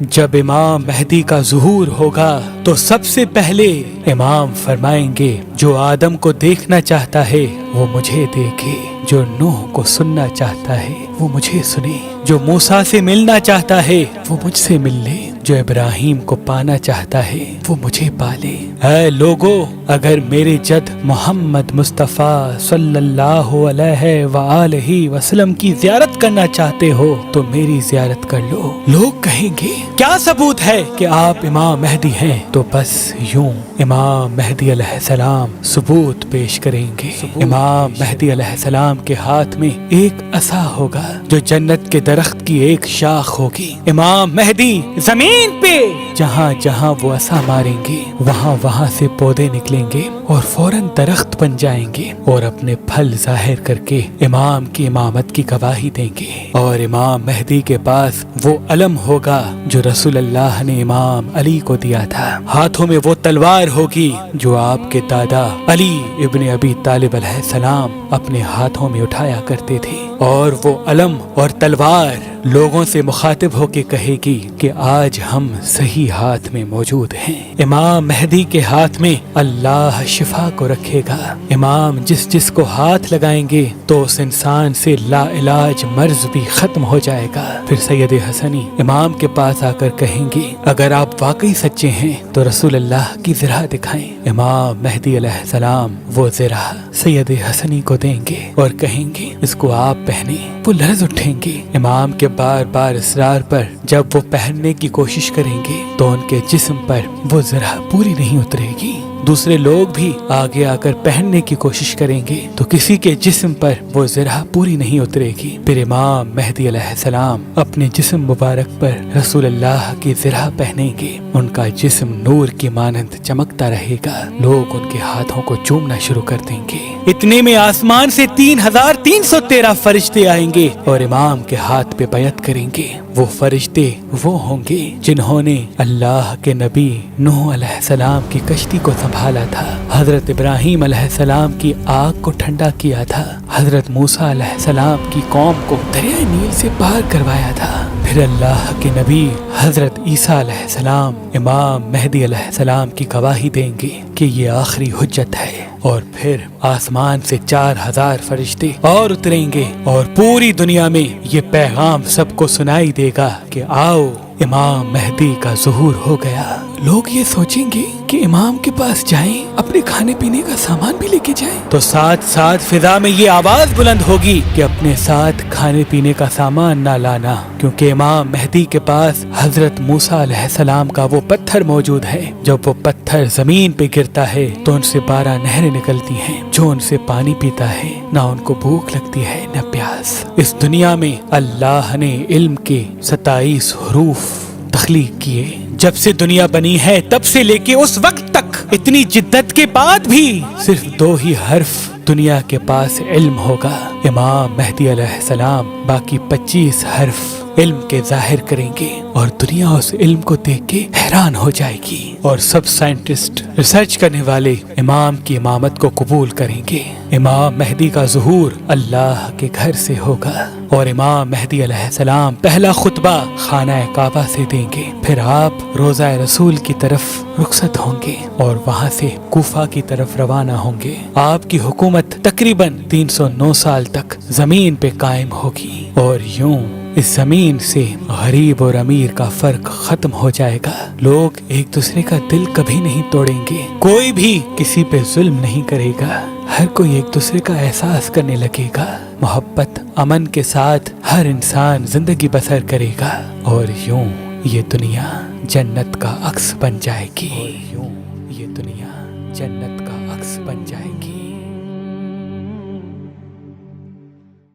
جب امام مہدی کا ظہور ہوگا تو سب سے پہلے امام فرمائیں گے جو آدم کو دیکھنا چاہتا ہے وہ مجھے دیکھے، جو نوح کو سننا چاہتا ہے وہ مجھے سنے، جو موسیٰ سے ملنا چاہتا ہے وہ مجھ سے مل لے، جو ابراہیم کو پانا چاہتا ہے وہ مجھے پالے۔ اے لوگو، اگر میرے جد محمد مصطفیٰ صلی اللہ علیہ وآلہ وسلم کی زیارت کرنا چاہتے ہو تو میری زیارت کر لو۔ لوگ کہیں گے کیا ثبوت ہے کہ آپ امام مہدی ہیں؟ تو بس یوں امام مہدی علیہ السلام ثبوت پیش کریں گے۔ امام مہدی علیہ السلام کے ہاتھ میں ایک عصا ہوگا جو جنت کے درخت کی ایک شاخ ہوگی۔ امام مہدی زمین پہ جہاں جہاں وہ عصا ماریں گے وہاں سے پودے نکلیں گے اور فوراً درخت بن جائیں گے اور اپنے پھل ظاہر کر کے امام کی امامت کی گواہی دیں گے۔ اور امام مہدی کے پاس وہ علم ہوگا جو رسول اللہ نے امام علی کو دیا تھا۔ ہاتھوں میں وہ تلوار ہوگی جو آپ کے دادا علی ابن ابی طالب علیہ السلام اپنے ہاتھوں میں اٹھایا کرتے تھے، اور وہ علم اور تلوار لوگوں سے مخاطب ہو کے کہے گی کہ آج ہم صحیح ہاتھ میں موجود ہیں۔ امام مہدی کے ہاتھ میں اللہ شفا کو رکھے گا۔ امام جس کو ہاتھ لگائیں گے تو اس انسان سے لا علاج مرض بھی ختم ہو جائے گا۔ پھر سید حسنی امام کے پاس آ کر کہیں گے اگر آپ واقعی سچے ہیں تو رسول اللہ کی زرہ دکھائیں۔ امام مہدی علیہ السلام وہ زرہ سید حسنی کو دیں گے اور کہیں گے اس کو آپ پہنیں۔ وہ لرز اٹھیں گے۔ امام کے بار بار اصرار پر جب وہ پہننے کی کوشش کریں گے تو ان کے جسم پر وہ زرہ پوری نہیں اترے گی۔ دوسرے لوگ بھی آگے آ کر پہننے کی کوشش کریں گے تو کسی کے جسم پر وہ زرہ پوری نہیں اترے گی۔ پھر امام مہدی علیہ السلام اپنے جسم مبارک پر رسول اللہ کی زرہ پہنیں گے۔ ان کا جسم نور کی مانند چمکتا رہے گا۔ لوگ ان کے ہاتھوں کو چومنا شروع کر دیں گے۔ اتنے میں آسمان سے 3313 فرشتے آئیں گے اور امام کے ہاتھ پہ بیعت کریں گے۔ وہ فرشتے وہ ہوں گے جنہوں نے اللہ کے نبی نوح علیہ السلام کی کشتی کو سنبھالا تھا، حضرت ابراہیم علیہ السلام کی آگ کو ٹھنڈا کیا تھا، حضرت موسیٰ علیہ السلام کی قوم کو دریائے نیل سے پار کروایا تھا۔ پھر اللہ کے نبی حضرت عیسیٰ علیہ السلام امام مہدی علیہ السلام کی گواہی دیں گے کہ یہ آخری حجت ہے، اور پھر آسمان سے 4000 فرشتے اور اتریں گے اور پوری دنیا میں یہ پیغام سب کو سنائی دے گا کہ آؤ امام مہدی کا ظہور ہو گیا۔ لوگ یہ سوچیں گے کہ امام کے پاس جائیں، اپنے کھانے پینے کا سامان بھی لے کے جائیں، تو ساتھ ساتھ فضا میں یہ آواز بلند ہوگی کہ اپنے ساتھ کھانے پینے کا سامان نہ لانا، کیونکہ امام مہدی کے پاس حضرت موسیٰ علیہ السلام کا وہ پتھر موجود ہے۔ جب وہ پتھر زمین پہ گرتا ہے تو ان سے 12 نہریں نکلتی ہیں، جو ان سے پانی پیتا ہے نہ ان کو بھوک لگتی ہے نہ پیاس۔ اس دنیا میں اللہ نے علم کے 27 حروف تخلیق کیے۔ جب سے دنیا بنی ہے تب سے لے کے اس وقت تک اتنی جدت کے بعد بھی صرف 2 ہی حرف دنیا کے پاس علم ہوگا۔ امام مہدی علیہ السلام باقی 25 حرف علم کے ظاہر کریں گے اور دنیا اس علم کو دیکھ کے حیران ہو جائے گی، اور سب سائنٹسٹ ریسرچ کرنے والے امام کی امامت کو قبول کریں گے۔ امام مہدی کا ظہور اللہ کے گھر سے ہوگا، اور امام مہدی علیہ السلام پہلا خطبہ خانہ کعبہ سے دیں گے۔ پھر آپ روضہ رسول کی طرف رخصت ہوں گے اور وہاں سے کوفہ کی طرف روانہ ہوں گے۔ آپ کی حکومت تقریباً 309 سال تک زمین پہ قائم ہوگی، اور یوں اس زمین سے غریب اور امیر کا فرق ختم ہو جائے گا۔ لوگ ایک دوسرے کا دل کبھی نہیں توڑیں گے، کوئی بھی کسی پہ ظلم نہیں کرے گا، ہر کوئی ایک دوسرے کا احساس کرنے لگے گا، محبت امن کے ساتھ ہر انسان زندگی بسر کرے گا، اور یوں یہ دنیا جنت کا عکس بن جائے گی۔